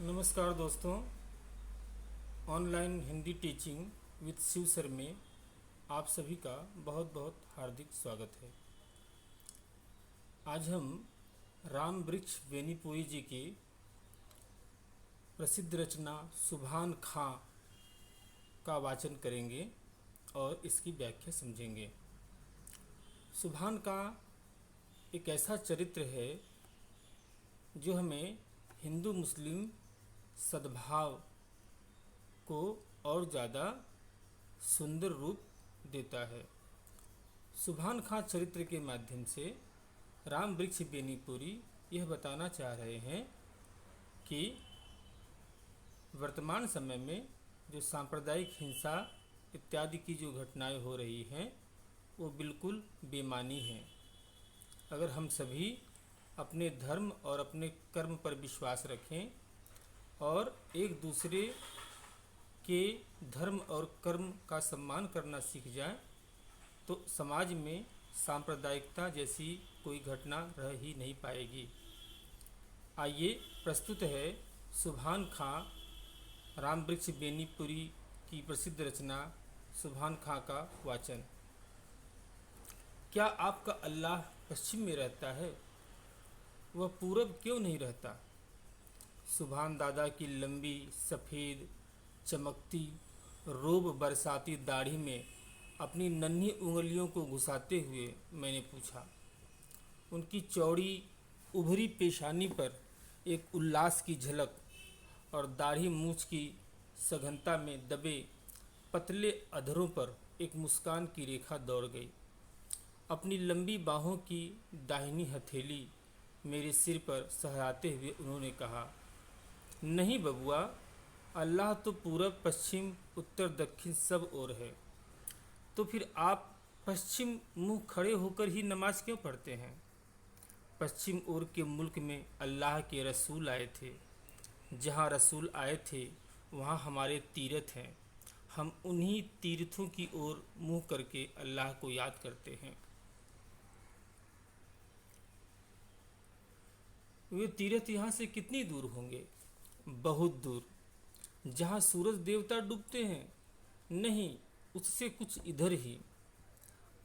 नमस्कार दोस्तों। Online Hindi teaching with Shiv sir में आप सभी का बहुत बहुत हार्दिक स्वागत है। आज हम राम वृक्ष बेनीपुरी जी की प्रसिद्ध रचना सुभान खां का वाचन करेंगे और इसकी व्याख्या समझेंगे। सुभान खां एक ऐसा चरित्र है जो हमें हिंदू मुस्लिम सद्भाव को और ज़्यादा सुंदर रूप देता है। सुभान खां चरित्र के माध्यम से राम वृक्ष बेनीपुरी यह बताना चाह रहे हैं कि वर्तमान समय में जो सांप्रदायिक हिंसा इत्यादि की जो घटनाएं हो रही हैं वो बिल्कुल बेमानी हैं। अगर हम सभी अपने धर्म और अपने कर्म पर विश्वास रखें और एक दूसरे के धर्म और कर्म का सम्मान करना सीख जाएं तो समाज में सांप्रदायिकता जैसी कोई घटना रह ही नहीं पाएगी। आइए प्रस्तुत है सुभान खां राम वृक्ष बेनीपुरी की प्रसिद्ध रचना सुभान खां का वाचन। क्या आपका अल्लाह पश्चिम में रहता है? वह पूरब क्यों नहीं रहता? सुभान दादा की लंबी सफ़ेद चमकती रोब बरसाती दाढ़ी में अपनी नन्ही उंगलियों को घुसाते हुए मैंने पूछा। उनकी चौड़ी उभरी पेशानी पर एक उल्लास की झलक और दाढ़ी मूछ की सघनता में दबे पतले अधरों पर एक मुस्कान की रेखा दौड़ गई। अपनी लंबी बाहों की दाहिनी हथेली मेरे सिर पर सहराते हुए उन्होंने कहा, नहीं बबुआ, अल्लाह तो पूरब पश्चिम उत्तर दक्षिण सब ओर है। तो फिर आप पश्चिम मुंह खड़े होकर ही नमाज क्यों पढ़ते हैं? पश्चिम ओर के मुल्क में अल्लाह के रसूल आए थे। जहाँ रसूल आए थे वहाँ हमारे तीर्थ हैं। हम उन्हीं तीर्थों की ओर मुँह करके अल्लाह को याद करते हैं। वे तीर्थ यहाँ से कितनी दूर होंगे? बहुत दूर। जहाँ सूरज देवता डूबते हैं? नहीं, उससे कुछ इधर ही।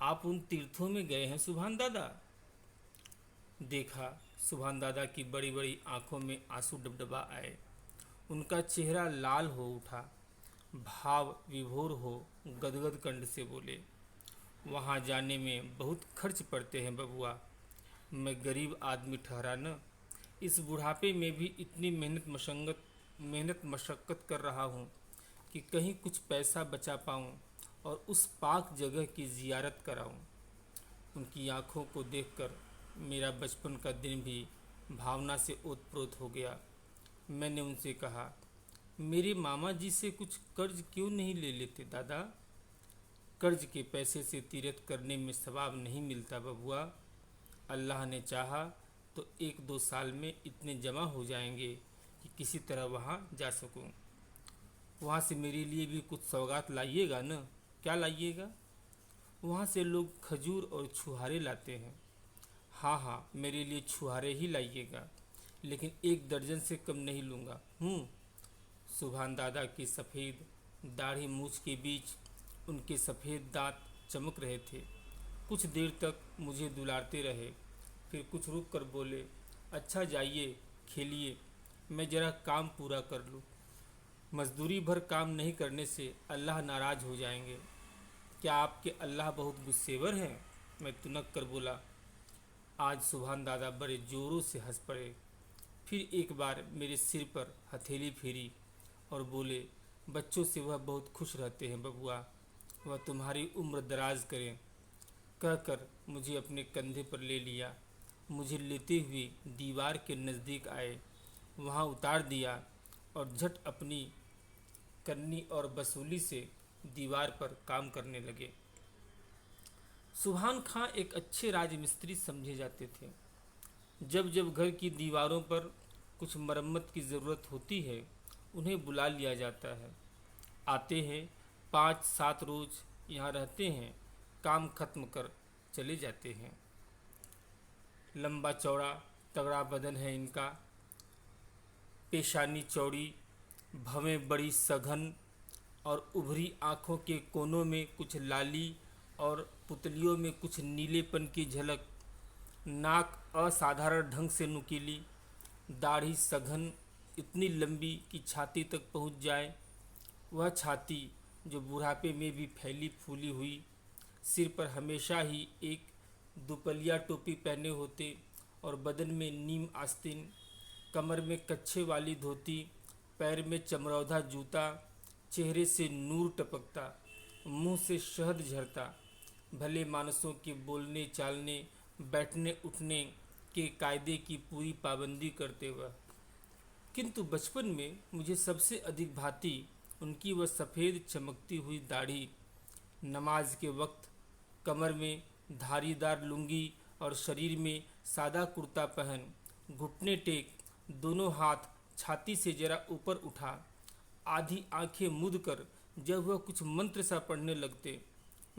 आप उन तीर्थों में गए हैं सुभान दादा? देखा, सुभान दादा की बड़ी बड़ी आंखों में आंसू डबडबा आए। उनका चेहरा लाल हो उठा। भाव विभोर हो गदगद कंठ से बोले, वहाँ जाने में बहुत खर्च पड़ते हैं बबुआ। मैं गरीब आदमी ठहरा न। इस बुढ़ापे में भी इतनी मेहनत मशक्क़त कर रहा हूँ कि कहीं कुछ पैसा बचा पाऊँ और उस पाक जगह की ज़ियारत कराऊँ। उनकी आँखों को देखकर मेरा बचपन का दिन भी भावना से ओतप्रोत हो गया। मैंने उनसे कहा, मेरे मामा जी से कुछ कर्ज क्यों नहीं ले लेते दादा? कर्ज के पैसे से तीर्थ करने में सवाब नहीं मिलता बबुआ। अल्लाह ने चाहा तो 1-2 साल में इतने जमा हो जाएंगे कि किसी तरह वहाँ जा सकूँ। वहाँ से मेरे लिए भी कुछ सौगात लाइएगा न। क्या लाइएगा? वहाँ से लोग खजूर और छुहारे लाते हैं। हाँ हाँ, मेरे लिए छुहारे ही लाइएगा, लेकिन 1 दर्जन से कम नहीं लूँगा। सुभान दादा की सफ़ेद दाढ़ी मूछ के बीच उनके सफ़ेद दांत चमक रहे थे। कुछ देर तक मुझे दुलारते रहे, फिर कुछ रुक कर बोले, अच्छा जाइए खेलिए, मैं ज़रा काम पूरा कर लूँ। मजदूरी भर काम नहीं करने से अल्लाह नाराज़ हो जाएंगे। क्या आपके अल्लाह बहुत गुस्सेवर हैं? मैं तुनक कर बोला। आज सुभान दादा बड़े ज़ोरों से हंस पड़े। फिर एक बार मेरे सिर पर हथेली फेरी और बोले, बच्चों से वह बहुत खुश रहते हैं बबुआ। वह तुम्हारी उम्र दराज करें। कहकर मुझे अपने कंधे पर ले लिया। मुझे लेते हुए दीवार के नज़दीक आए, वहाँ उतार दिया और झट अपनी कन्नी और बसूली से दीवार पर काम करने लगे। सुभान खां एक अच्छे राजमिस्त्री समझे जाते थे। जब जब घर की दीवारों पर कुछ मरम्मत की ज़रूरत होती है उन्हें बुला लिया जाता है। आते हैं, 5-7 रोज़ यहाँ रहते हैं, काम खत्म कर चले जाते हैं। लंबा चौड़ा तगड़ा बदन है इनका, पेशानी चौड़ी, भवें बड़ी सघन और उभरी आँखों के कोनों में कुछ लाली और पुतलियों में कुछ नीलेपन की झलक, नाक असाधारण ढंग से नुकीली, दाढ़ी सघन, इतनी लंबी कि छाती तक पहुंच जाए, वह छाती जो बुढ़ापे में भी फैली फूली हुई, सिर पर हमेशा ही एक दुपलिया टोपी पहने होते और बदन में नीम आस्तीन, कमर में कच्छे वाली धोती, पैर में चमरौधा जूता, चेहरे से नूर टपकता, मुंह से शहद झरता, भले मानसों के बोलने चालने बैठने उठने के कायदे की पूरी पाबंदी करते वह। किंतु बचपन में मुझे सबसे अधिक भांति उनकी वह सफ़ेद चमकती हुई दाढ़ी, नमाज के वक्त कमर में धारीदार लुंगी और शरीर में सादा कुर्ता पहन, घुटने टेक, दोनों हाथ छाती से जरा ऊपर उठा, आधी आंखें मूंद कर जब वह कुछ मंत्र सा पढ़ने लगते,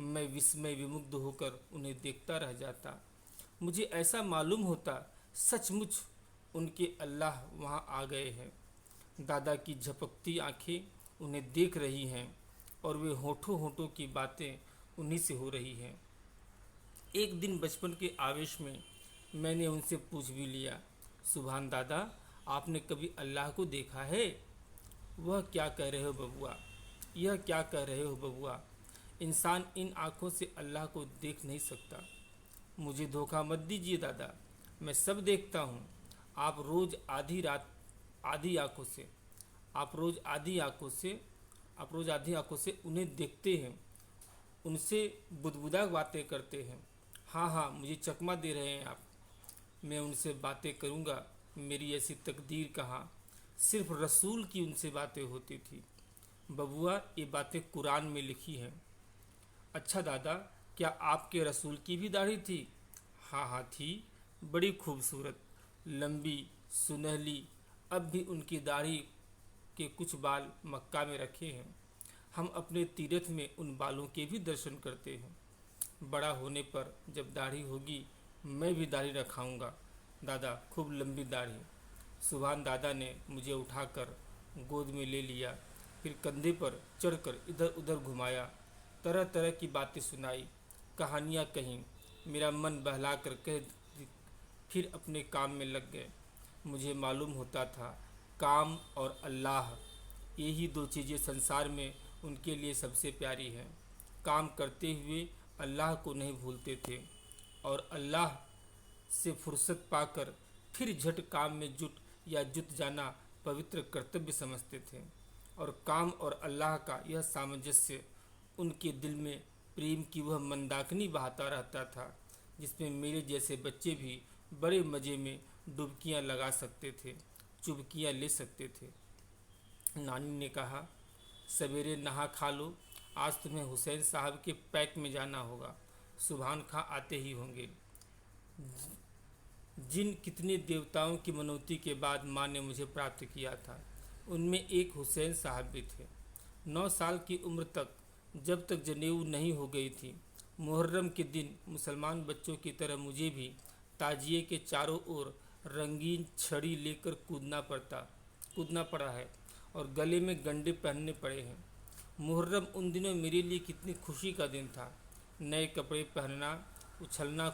मैं विस्मय विमुग्ध होकर उन्हें देखता रह जाता। मुझे ऐसा मालूम होता सचमुच उनके अल्लाह वहाँ आ गए हैं। दादा की झपकती आंखें उन्हें देख रही हैं और वे होठों होठों की बातें उन्हीं से हो रही हैं। एक दिन बचपन के आवेश में मैंने उनसे पूछ भी लिया, सुभान दादा, आपने कभी अल्लाह को देखा है? वह क्या कह रहे हो बबुआ, यह क्या कह रहे हो बबुआ, इंसान इन आँखों से अल्लाह को देख नहीं सकता। मुझे धोखा मत दीजिए दादा, मैं सब देखता हूँ। आप रोज़ आधी आँखों से उन्हें देखते हैं, उनसे बुदबुदा बातें करते हैं। हाँ हाँ, मुझे चकमा दे रहे हैं आप। मैं उनसे बातें करूँगा, मेरी ऐसी तकदीर कहाँ। सिर्फ रसूल की उनसे बातें होती थी। बबुआ, ये बातें कुरान में लिखी हैं। अच्छा दादा, क्या आपके रसूल की भी दाढ़ी थी? हाँ हाँ थी, बड़ी खूबसूरत, लंबी, सुनहली। अब भी उनकी दाढ़ी के कुछ बाल मक्का में रखे हैं। हम अपने तीर्थ में उन बालों के भी दर्शन करते हैं। बड़ा होने पर जब दाढ़ी होगी मैं भी दाढ़ी रखाऊंगा दादा, खूब लंबी दाढ़ी। सुभान दादा ने मुझे उठाकर गोद में ले लिया, फिर कंधे पर चढ़कर इधर उधर घुमाया, तरह तरह की बातें सुनाई, कहानियाँ कहीं, मेरा मन बहला कर कह, फिर अपने काम में लग गए। मुझे मालूम होता था काम और अल्लाह, यही दो चीज़ें संसार में उनके लिए सबसे प्यारी हैं। काम करते हुए अल्लाह को नहीं भूलते थे और अल्लाह से फुर्सत पाकर फिर झट काम में जुट जाना पवित्र कर्तव्य समझते थे। और काम और अल्लाह का यह सामंजस्य उनके दिल में प्रेम की वह मंदाकिनी बहाता रहता था, जिसमें मेरे जैसे बच्चे भी बड़े मज़े में डुबकियां लगा सकते थे, चुबकियां ले सकते थे। नानी ने कहा, सवेरे नहा खा लो, आज तुम्हें हुसैन साहब के पैक में जाना होगा, सुभान खां आते ही होंगे। जिन कितने देवताओं की मनौती के बाद माँ ने मुझे प्राप्त किया था, उनमें एक हुसैन साहब भी थे। 9 साल की उम्र तक, जब तक जनेऊ नहीं हो गई थी, मुहर्रम के दिन मुसलमान बच्चों की तरह मुझे भी ताजिए के चारों ओर रंगीन छड़ी लेकर कूदना पड़ा है और गले में गंडे पहनने पड़े हैं। मुहर्रम उन दिनों मेरे लिए कितनी खुशी का दिन था। नए कपड़े पहनना, उछलता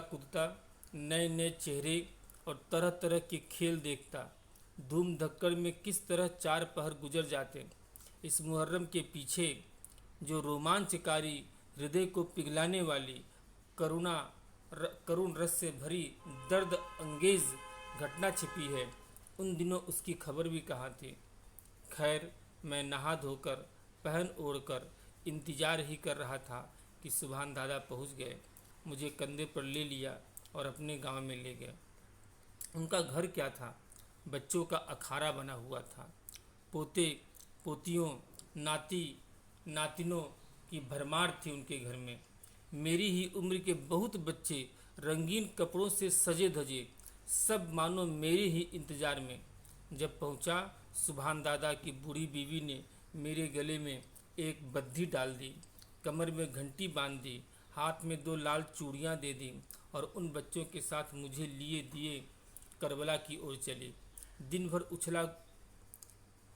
कूदता, नए नए चेहरे और तरह तरह के खेल देखता। धूम धक्कड़ में किस तरह 4 पहर गुजर जाते। इस मुहर्रम के पीछे जो रोमांचकारी, हृदय को पिघलाने वाली, करुण रस से भरी दर्द अंगेज घटना छिपी है, उन दिनों उसकी खबर भी कहाँ थी। खैर, मैं नहा धोकर पहन ओढ़कर इंतजार ही कर रहा था कि सुभान दादा पहुँच गए, मुझे कंधे पर ले लिया और अपने गांव में ले गए। उनका घर क्या था, बच्चों का अखाड़ा बना हुआ था। पोते पोतियों, नाती नातिनों की भरमार थी उनके घर में। मेरी ही उम्र के बहुत बच्चे रंगीन कपड़ों से सजे धजे, सब मानो मेरे ही इंतजार में। जब पहुंचा, सुभान दादा की बूढ़ी बीवी ने मेरे गले में एक बद्धी डाल दी, कमर में घंटी बांध दी, हाथ में 2 लाल चूड़ियां दे दी और उन बच्चों के साथ मुझे लिए दिए करबला की ओर चले। दिन भर उछला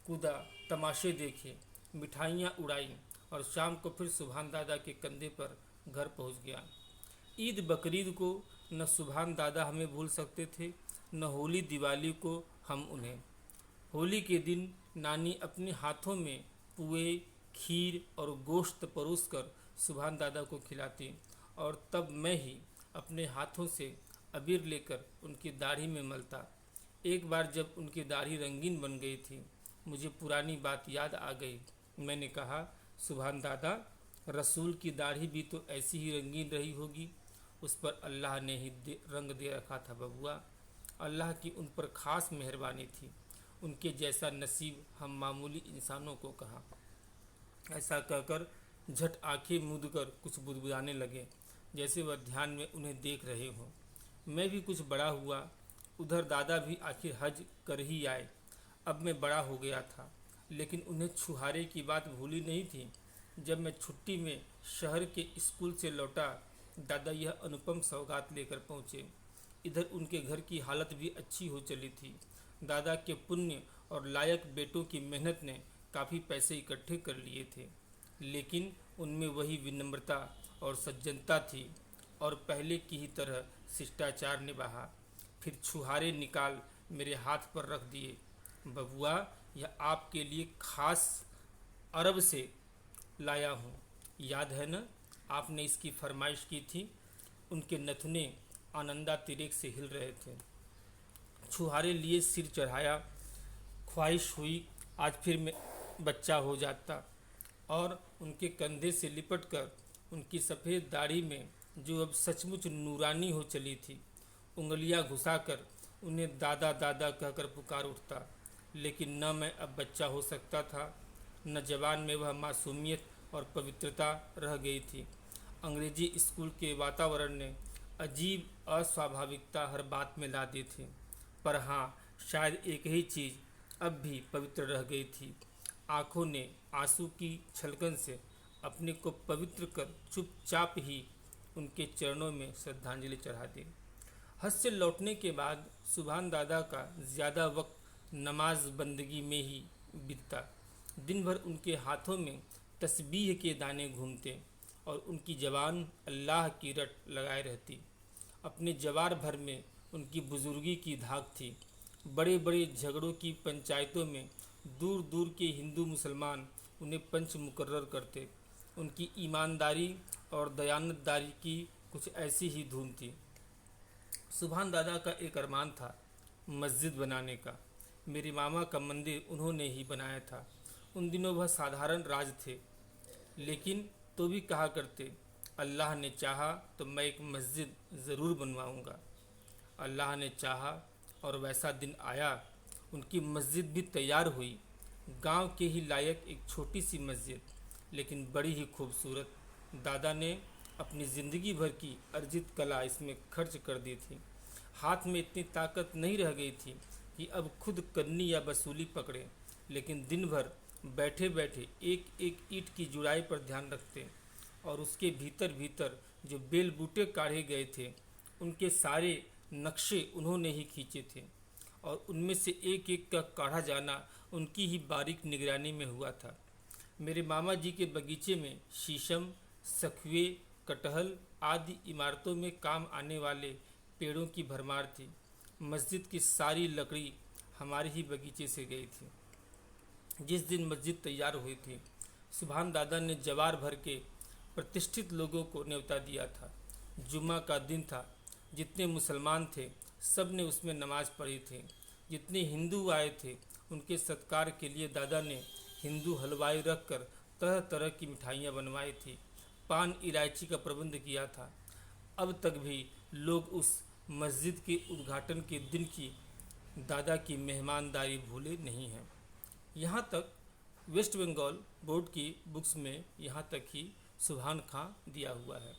कूदा, तमाशे देखे, मिठाइयाँ उड़ाई और शाम को फिर सुभान दादा के कंधे पर घर पहुंच गया। ईद बकरीद को न सुभान दादा हमें भूल सकते थे, न होली दिवाली को हम उन्हें। होली के दिन नानी अपने हाथों में पुए, खीर और गोश्त परोसकर सुभान दादा को खिलाती और तब मैं ही अपने हाथों से अबीर लेकर उनकी दाढ़ी में मलता। एक बार जब उनकी दाढ़ी रंगीन बन गई थी, मुझे पुरानी बात याद आ गई। मैंने कहा, सुभान दादा, रसूल की दाढ़ी भी तो ऐसी ही रंगीन रही होगी। उस पर अल्लाह ने ही रंग दे रखा था बबुआ। अल्लाह की उन पर खास मेहरबानी थी। उनके जैसा नसीब हम मामूली इंसानों को कहा। ऐसा कहकर झट आंखें मूंदकर कुछ बुदबुदाने लगे, जैसे वह ध्यान में उन्हें देख रहे हों। मैं भी कुछ बड़ा हुआ। उधर दादा भी आखिर हज कर ही आए। अब मैं बड़ा हो गया था, लेकिन उन्हें छुहारे की बात भूली नहीं थी। जब मैं छुट्टी में शहर के स्कूल से लौटा, दादा यह अनुपम सौगात लेकर पहुँचे। इधर उनके घर की हालत भी अच्छी हो चली थी। दादा के पुण्य और लायक बेटों की मेहनत ने काफ़ी पैसे इकट्ठे कर लिए थे, लेकिन उनमें वही विनम्रता और सज्जनता थी और पहले की ही तरह शिष्टाचार निभाया। फिर छुहारे निकाल मेरे हाथ पर रख दिए। बबुआ, यह आपके लिए खास अरब से लाया हूँ, याद है न? आपने इसकी फरमाइश की थी। उनके नथुने आनंदातिरेक से हिल रहे थे। छुहारे लिए सिर चढ़ाया। ख्वाहिश हुई आज फिर मैं बच्चा हो जाता और उनके कंधे से लिपटकर उनकी सफ़ेद दाढ़ी में, जो अब सचमुच नूरानी हो चली थी, उंगलियां घुसाकर उन्हें दादा दादा कहकर पुकार उठता। लेकिन न मैं अब बच्चा हो सकता था, न जवान में वह मासूमियत और पवित्रता रह गई थी। अंग्रेजी स्कूल के वातावरण ने अजीब अस्वाभाविकता हर बात में ला दी थी। पर हाँ, शायद एक ही चीज़ अब भी पवित्र रह गई थी। आँखों ने आंसू की छलकन से अपने को पवित्र कर चुपचाप ही उनके चरणों में श्रद्धांजलि चढ़ा दी। हज से लौटने के बाद सुभान दादा का ज़्यादा वक्त नमाज बंदगी में ही बीतता। दिन भर उनके हाथों में तस्बीह के दाने घूमते और उनकी ज़बान अल्लाह की रट लगाए रहती। अपने जवार भर में उनकी बुजुर्गी की धाक थी। बड़े बड़े झगड़ों की पंचायतों में दूर दूर के हिंदू मुसलमान उन्हें पंच मुकर्रर करते। उनकी ईमानदारी और दयानतदारी की कुछ ऐसी ही धुन थी। सुभान दादा का एक अरमान था, मस्जिद बनाने का। मेरे मामा का मंदिर उन्होंने ही बनाया था। उन दिनों वह साधारण राज थे, लेकिन तो भी कहा करते, अल्लाह ने चाहा तो मैं एक मस्जिद ज़रूर बनवाऊंगा। अल्लाह ने चाहा और वैसा दिन आया। उनकी मस्जिद भी तैयार हुई। गांव के ही लायक एक छोटी सी मस्जिद, लेकिन बड़ी ही खूबसूरत। दादा ने अपनी ज़िंदगी भर की अर्जित कला इसमें खर्च कर दी थी। हाथ में इतनी ताकत नहीं रह गई थी कि अब खुद करनी या वसूली पकड़े, लेकिन दिन भर बैठे बैठे एक एक ईंट की जुड़ाई पर ध्यान रखते और उसके भीतर भीतर जो बेल बूटे काढ़े गए थे, उनके सारे नक्शे उन्होंने ही खींचे थे और उनमें से एक एक का काढ़ा जाना उनकी ही बारीक निगरानी में हुआ था। मेरे मामा जी के बगीचे में शीशम, सखुए, कटहल आदि इमारतों में काम आने वाले पेड़ों की भरमार थी। मस्जिद की सारी लकड़ी हमारे ही बगीचे से गई थी। जिस दिन मस्जिद तैयार हुई थी, सुभान दादा ने जवार भर के प्रतिष्ठित लोगों को न्योता दिया था। जुम्मा का दिन था। जितने मुसलमान थे सब ने उसमें नमाज पढ़ी थी। जितने हिंदू आए थे उनके सत्कार के लिए दादा ने हिंदू हलवाई रखकर तरह तरह की मिठाइयाँ बनवाई थी। पान इलायची का प्रबंध किया था। अब तक भी लोग उस मस्जिद के उद्घाटन के दिन की दादा की मेहमानदारी भूले नहीं हैं। यहाँ तक वेस्ट बंगाल बोर्ड की बुक्स में यहाँ तक ही सुभान खां दिया हुआ है,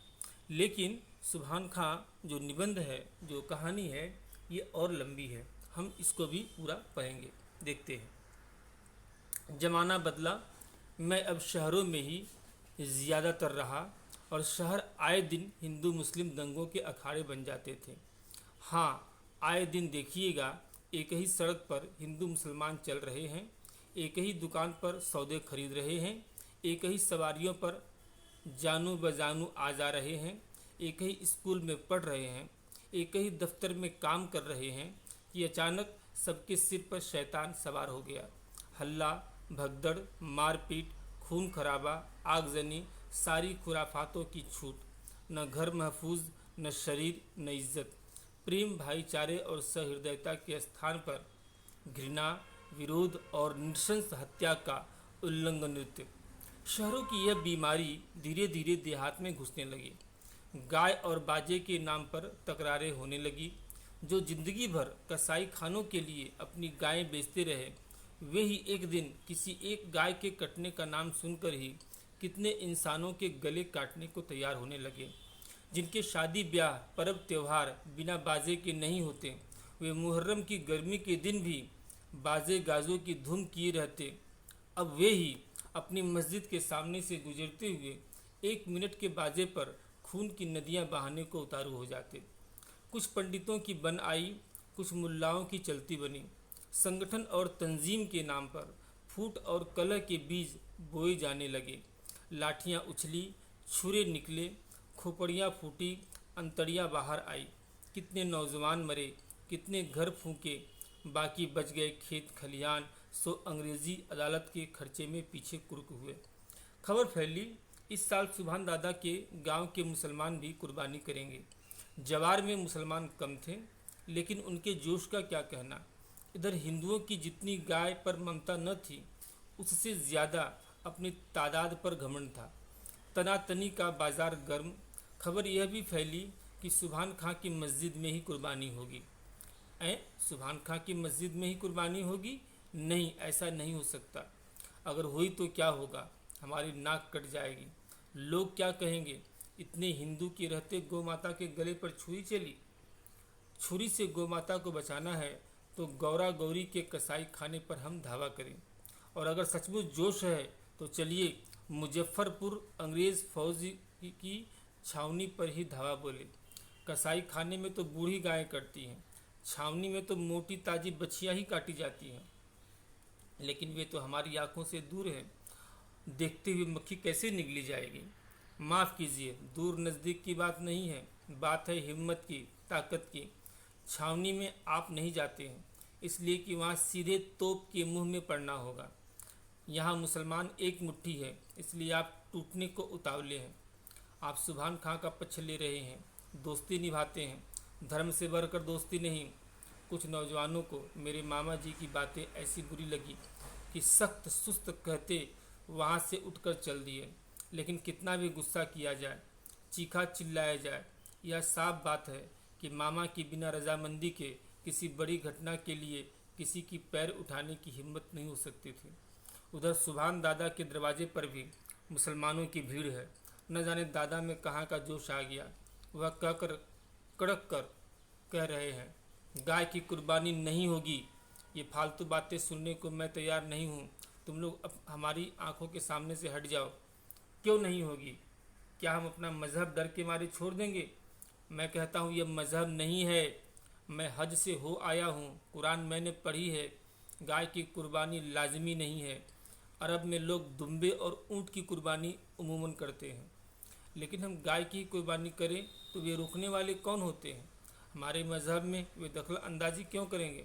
लेकिन सुभान खां जो निबंध है, जो कहानी है, ये और लंबी है। हम इसको भी पूरा पढ़ेंगे। देखते हैं। ज़माना बदला। मैं अब शहरों में ही ज़्यादातर रहा और शहर आए दिन हिंदू मुस्लिम दंगों के अखाड़े बन जाते थे। हाँ, आए दिन देखिएगा, एक ही सड़क पर हिंदू मुसलमान चल रहे हैं, एक ही दुकान पर सौदे खरीद रहे हैं, एक ही सवारियों पर जानू बजानू आ जा रहे हैं, एक ही स्कूल में पढ़ रहे हैं, एक ही दफ्तर में काम कर रहे हैं कि अचानक सबके सिर पर शैतान सवार हो गया। हल्ला, भगदड़, मारपीट, खून खराबा, आगजनी, सारी खुराफातों की छूट, न घर महफूज, न शरीर, न इज्जत। प्रेम, भाईचारे और सहृदयता के स्थान पर घृणा, विरोध और नृशंस हत्या का उल्लंघन नृत्य। शहरों की यह बीमारी धीरे धीरे देहात में घुसने लगी। गाय और बाजे के नाम पर तकरारें होने लगी। जो जिंदगी भर कसाई खानों के लिए अपनी गायें बेचते रहे, वे ही एक दिन किसी एक गाय के कटने का नाम सुनकर ही कितने इंसानों के गले काटने को तैयार होने लगे। जिनके शादी ब्याह पर्व त्योहार बिना बाजे के नहीं होते, वे मुहर्रम की गर्मी के दिन भी बाजे गाजों की धूम किए रहते, अब वे ही अपनी मस्जिद के सामने से गुजरते हुए 1 मिनट के बाजे पर खून की नदियां बहाने को उतारू हो जाते। कुछ पंडितों की बन आई, कुछ मुल्लाओं की चलती बनी। संगठन और तंजीम के नाम पर फूट और कलह के बीज बोए जाने लगे। लाठियां उछली, छुरे निकले, खोपड़ियां फूटी, अंतड़ियां बाहर आई। कितने नौजवान मरे, कितने घर फूके, बाकी बच गए खेत खलिहान, सो अंग्रेजी अदालत के खर्चे में पीछे कुर्क हुए। खबर फैली, इस साल सुभान दादा के गांव के मुसलमान भी कुर्बानी करेंगे। जवार में मुसलमान कम थे, लेकिन उनके जोश का क्या कहना। इधर हिंदुओं की जितनी गाय पर ममता न थी, उससे ज़्यादा अपनी तादाद पर घमंड था। तनातनी का बाजार गर्म। खबर यह भी फैली कि सुभान खां की मस्जिद में ही कुर्बानी होगी। सुभान खां की मस्जिद में ही कुर्बानी होगी? नहीं, ऐसा नहीं हो सकता। अगर हुई तो क्या होगा? हमारी नाक कट जाएगी। लोग क्या कहेंगे? इतने हिंदू के रहते गौ माता के गले पर छुरी चली। छुरी से गौ माता को बचाना है तो गौरा गौरी के कसाई खाने पर हम धावा करें। और अगर सचमुच जोश है तो चलिए मुजफ्फरपुर अंग्रेज़ फौज की छावनी पर ही धावा बोले। कसाई खाने में तो बूढ़ी गायें कटती हैं, छावनी में तो मोटी ताजी बछियाँ ही काटी जाती हैं, लेकिन वे तो हमारी आंखों से दूर हैं। देखते हुए मक्खी कैसे निगली जाएगी? माफ़ कीजिए, दूर नज़दीक की बात नहीं है, बात है हिम्मत की, ताकत की। छावनी में आप नहीं जाते हैं इसलिए कि वहाँ सीधे तोप के मुंह में पड़ना होगा। यहाँ मुसलमान एक मुट्ठी है, इसलिए आप टूटने को उतावले हैं। आप सुभान खां का पक्ष ले रहे हैं, दोस्ती निभाते हैं, धर्म से बढ़कर दोस्ती नहीं। कुछ नौजवानों को मेरे मामा जी की बातें ऐसी बुरी लगी कि सख्त सुस्त कहते वहाँ से उठकर चल दिए। लेकिन कितना भी गुस्सा किया जाए, चीखा चिल्लाया जाए, यह साफ बात है कि मामा की बिना रजामंदी के किसी बड़ी घटना के लिए किसी की पैर उठाने की हिम्मत नहीं हो सकती थी। उधर सुभान दादा के दरवाजे पर भी मुसलमानों की भीड़ है। न जाने दादा में कहाँ का जोश आ गया। वह कहकर कड़क कर कह रहे हैं, गाय की कुर्बानी नहीं होगी। ये फालतू बातें सुनने को मैं तैयार नहीं हूँ। तुम लोग अब हमारी आंखों के सामने से हट जाओ। क्यों नहीं होगी? क्या हम अपना मज़हब डर के मारे छोड़ देंगे? मैं कहता हूँ, यह मज़हब नहीं है। मैं हज से हो आया हूँ, कुरान मैंने पढ़ी है। गाय की कुर्बानी लाजमी नहीं है। अरब में लोग दुम्बे और ऊँट की कुर्बानी उमूमन करते हैं, लेकिन हम गाय की कुर्बानी करें तो वे रोकने वाले कौन होते हैं? हमारे मज़हब में वे दखल अंदाजी क्यों करेंगे?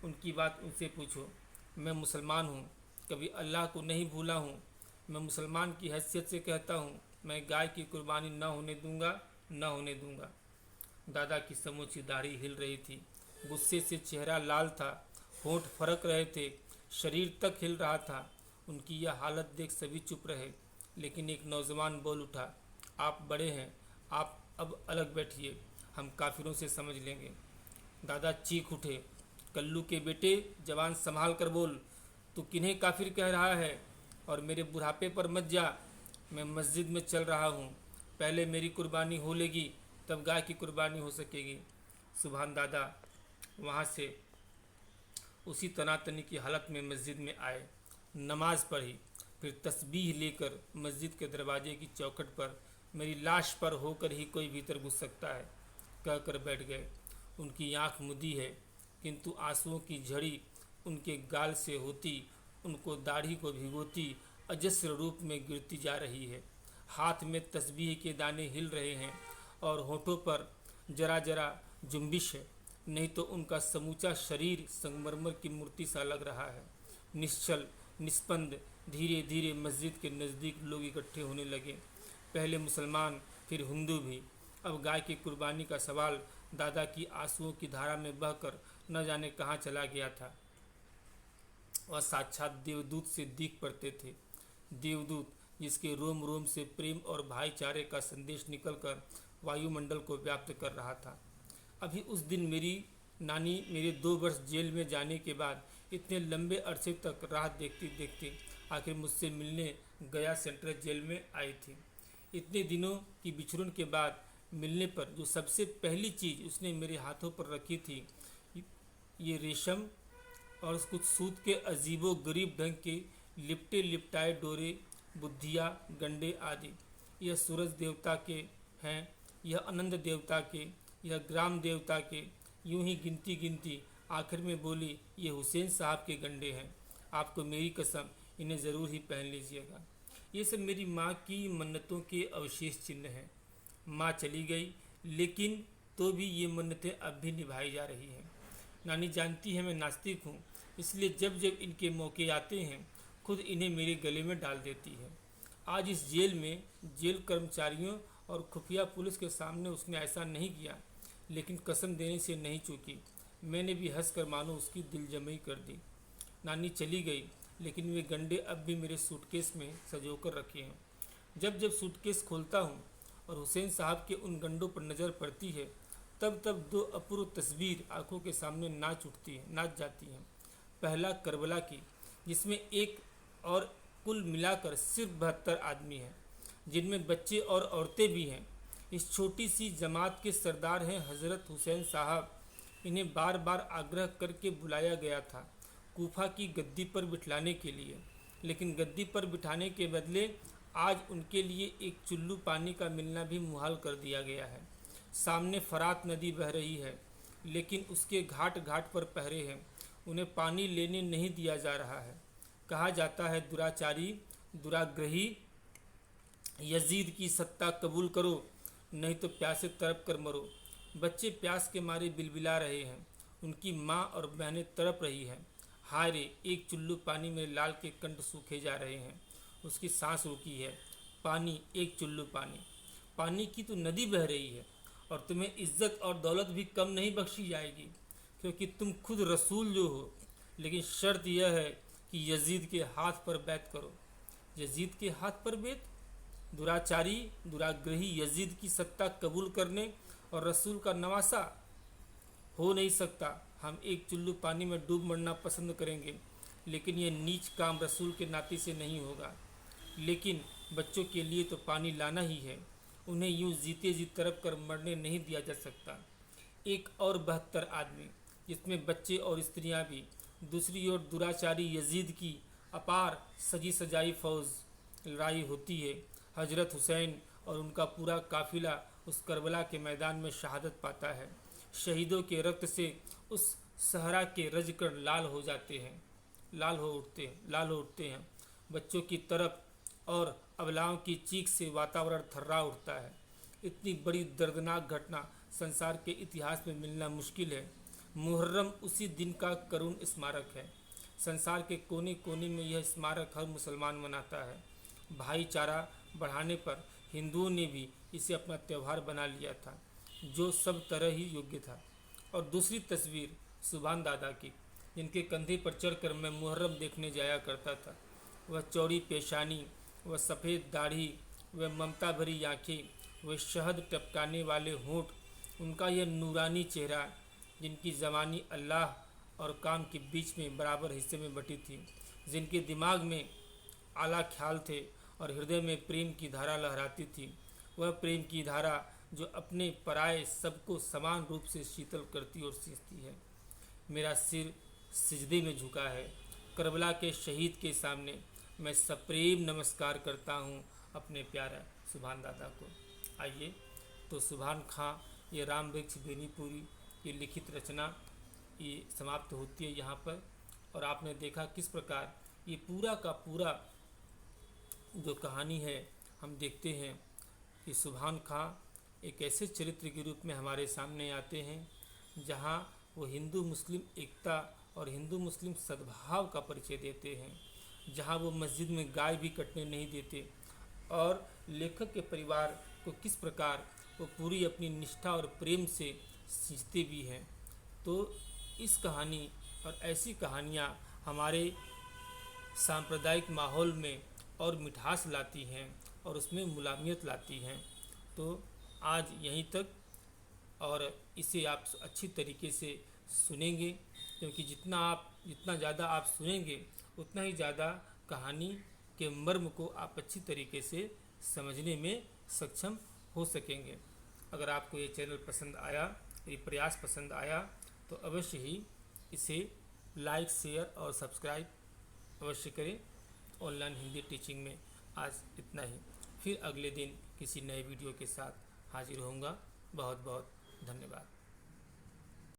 उनकी बात उनसे पूछो। मैं मुसलमान हूँ, कभी अल्लाह को नहीं भूला हूँ। मैं मुसलमान की हैसियत से कहता हूँ, मैं गाय की कुर्बानी न होने दूंगा, न होने दूंगा। दादा की समूची दाढ़ी हिल रही थी, गुस्से से चेहरा लाल था, होंठ फरक रहे थे, शरीर तक हिल रहा था। उनकी यह हालत देख सभी चुप रहे, लेकिन एक नौजवान बोल उठा, आप बड़े हैं, आप अब अलग बैठिए, हम काफिरों से समझ लेंगे। दादा चीख उठे, कल्लू के बेटे, जवान संभाल कर बोल। तू किन्हें काफिर कह रहा है? और मेरे बुढ़ापे पर मत जा। मैं मस्जिद में चल रहा हूँ, पहले मेरी कुर्बानी हो लेगी, तब गाय की कुर्बानी हो सकेगी। सुभान दादा वहाँ से उसी तनातनी की हालत में मस्जिद में आए, नमाज पढ़ी, फिर तस्बीह लेकर मस्जिद के दरवाजे की चौखट पर मेरी लाश पर होकर ही कोई भीतर घुस सकता है, कहकर बैठ गए। उनकी आंख मुदी है, किंतु आंसुओं की झड़ी उनके गाल से होती उनको दाढ़ी को भिगोती अजस्र रूप में गिरती जा रही है। हाथ में तस्बीह के दाने हिल रहे हैं और होठों पर जरा जरा जुम्बिश है, नहीं तो उनका समूचा शरीर संगमरमर की मूर्ति सा लग रहा है। निश्चल निस्पंद धीरे धीरे मस्जिद के नज़दीक लोग इकट्ठे होने लगे, पहले मुसलमान फिर हिंदू भी। अब गाय की कुर्बानी का सवाल दादा की आंसुओं की धारा में बहकर न जाने कहाँ चला गया था। वह साक्षात देवदूत से दिख पड़ते थे, देवदूत जिसके रोम रोम से प्रेम और भाईचारे का संदेश निकलकर वायुमंडल को व्याप्त कर रहा था। अभी उस दिन मेरी नानी मेरे 2 वर्ष जेल में जाने के बाद इतने लंबे अरसे तक राह देखते देखते आखिर मुझसे मिलने गया सेंट्रल जेल में आई थी। इतने दिनों की बिछड़न के बाद मिलने पर जो सबसे पहली चीज़ उसने मेरे हाथों पर रखी थी, ये रेशम और कुछ सूत के अजीबो गरीब ढंग के लिपटे लिपटाए डोरे, बुद्धिया, गंडे आदि। यह सूरज देवता के हैं, यह आनंद देवता के, यह ग्राम देवता के। यूं ही गिनती गिनती आखिर में बोली, ये हुसैन साहब के गंडे हैं, आपको मेरी कसम इन्हें ज़रूर ही पहन लीजिएगा। ये सब मेरी माँ की मन्नतों के अवशेष चिन्ह हैं। माँ चली गई, लेकिन तो भी ये मन्नतें अब भी निभाई जा रही हैं। नानी जानती है मैं नास्तिक हूँ, इसलिए जब जब इनके मौके आते हैं खुद इन्हें मेरे गले में डाल देती है। आज इस जेल में जेल कर्मचारियों और खुफिया पुलिस के सामने उसने ऐसा नहीं किया, लेकिन कसम देने से नहीं चूकी। मैंने भी हंसकर मानो उसकी दिलजमई कर दी। नानी चली गई, लेकिन वे गंडे अब भी मेरे सूटकेस में सजोकर रखे हैं। जब जब सूटकेस खोलता हूँ और हुसैन साहब के उन गंडों पर नज़र पड़ती है, तब तब 2 अपूर्व तस्वीर आंखों के सामने नाच जाती हैं। पहला करबला की, जिसमें एक और कुल मिलाकर सिर्फ 72 आदमी हैं, जिनमें बच्चे और औरतें भी हैं। इस छोटी सी जमात के सरदार हैं हज़रत हुसैन साहब। इन्हें बार बार आग्रह करके बुलाया गया था कूफा की गद्दी पर बिठाने के लिए, लेकिन गद्दी पर बिठाने के बदले आज उनके लिए एक चुल्लू पानी का मिलना भी मुहाल कर दिया गया है। सामने फरात नदी बह रही है, लेकिन उसके घाट घाट पर पहरे हैं, उन्हें पानी लेने नहीं दिया जा रहा है। कहा जाता है, दुराचारी, दुराग्रही, यजीद की सत्ता कबूल करो, नहीं तो प्यासे तड़प कर मरो। बच्चे प्यास के मारे बिलबिला रहे हैं, उनकी माँ और बहनें तड़प रही हैं। हाय रे, एक चुल्लू पानी में लाल के कंठ सूखे जा रहे हैं, उसकी सांस रुकी है। पानी, एक चुल्लू पानी, पानी की तो नदी बह रही है, और तुम्हें इज्जत और दौलत भी कम नहीं बख्शी जाएगी, क्योंकि तुम खुद रसूल जो हो। लेकिन शर्त यह है कि यजीद के हाथ पर बैत करो। यजीद के हाथ पर बैत? दुराचारी, दुराग्रही यजीद की सत्ता कबूल करने और रसूल का नवासा हो नहीं सकता। हम एक चुल्लू पानी में डूब मरना पसंद करेंगे, लेकिन यह नीच काम रसूल के नाते से नहीं होगा। लेकिन बच्चों के लिए तो पानी लाना ही है, उन्हें यूं जीते जी तड़प कर मरने नहीं दिया जा सकता। एक और 72 आदमी, जिसमें बच्चे और स्त्रियां भी। दूसरी ओर दुराचारी यजीद की अपार सजी सजाई फौज। लड़ाई होती है। हजरत हुसैन और उनका पूरा काफिला उस करबला के मैदान में शहादत पाता है। शहीदों के रक्त से उस सहरा के रजकण लाल हो उठते हैं। बच्चों की तरफ और अबलाओं की चीख से वातावरण थर्रा उठता है। इतनी बड़ी दर्दनाक घटना संसार के इतिहास में मिलना मुश्किल है। मुहर्रम उसी दिन का करुण स्मारक है। संसार के कोने कोने में यह स्मारक हर मुसलमान मनाता है। भाईचारा बढ़ाने पर हिंदुओं ने भी इसे अपना त्यौहार बना लिया था, जो सब तरह ही योग्य था। और दूसरी तस्वीर सुभान दादा की, जिनके कंधे पर चढ़कर मैं मुहर्रम देखने जाया करता था। वह चौड़ी पेशानी, वह सफ़ेद दाढ़ी, वह ममता भरी आँखें, वह शहद टपकाने वाले होंठ, उनका यह नूरानी चेहरा, जिनकी ज़बानी अल्लाह और काम के बीच में बराबर हिस्से में बटी थी, जिनके दिमाग में आला ख्याल थे और हृदय में प्रेम की धारा लहराती थी। वह प्रेम की धारा जो अपने पराये सबको समान रूप से शीतल करती और सींचती है। मेरा सिर सिजदे में झुका है। करबला के शहीद के सामने मैं सप्रेम नमस्कार करता हूँ अपने प्यारा सुभान दादा को। आइए, तो सुभान खां ये राम वृक्ष बेनीपुरी की लिखित रचना ये समाप्त होती है यहाँ पर। और आपने देखा किस प्रकार ये पूरा का पूरा जो कहानी है हम देखते हैं कि सुभान खां एक ऐसे चरित्र के रूप में हमारे सामने आते हैं जहाँ वो हिंदू मुस्लिम एकता और हिंदू मुस्लिम सद्भाव का परिचय देते हैं, जहाँ वो मस्जिद में गाय भी कटने नहीं देते, और लेखक के परिवार को किस प्रकार वो पूरी अपनी निष्ठा और प्रेम से सींचते भी हैं। तो इस कहानी और ऐसी कहानियाँ हमारे सांप्रदायिक माहौल में और मिठास लाती हैं और उसमें मुलायमियत लाती हैं। तो आज यहीं तक, और इसे आप अच्छी तरीके से सुनेंगे, क्योंकि जितना ज़्यादा आप सुनेंगे उतना ही ज़्यादा कहानी के मर्म को आप अच्छी तरीके से समझने में सक्षम हो सकेंगे। अगर आपको ये चैनल पसंद आया, ये प्रयास पसंद आया, तो अवश्य ही इसे लाइक, शेयर और सब्सक्राइब अवश्य करें। ऑनलाइन हिंदी टीचिंग में आज इतना ही। फिर अगले दिन किसी नए वीडियो के साथ हाजिर होऊंगा। बहुत बहुत धन्यवाद।